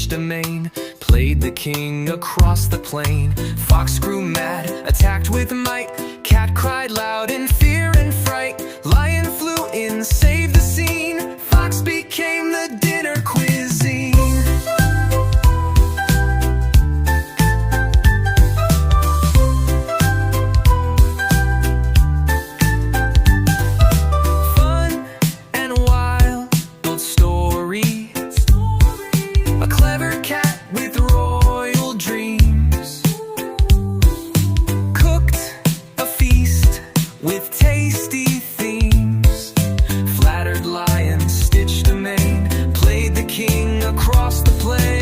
stitched a mane, played the king across the plain. Fox grew mad, attacked with might. Cat cried loud in fear and fright. Lion flew in, saved the scene. Fox became the dinner cuisine. Fun and wild story, a clever cat with royal dreams. Cooked a feast with tasty themes. Flattered lion, stitched a mane, played the king across the plain.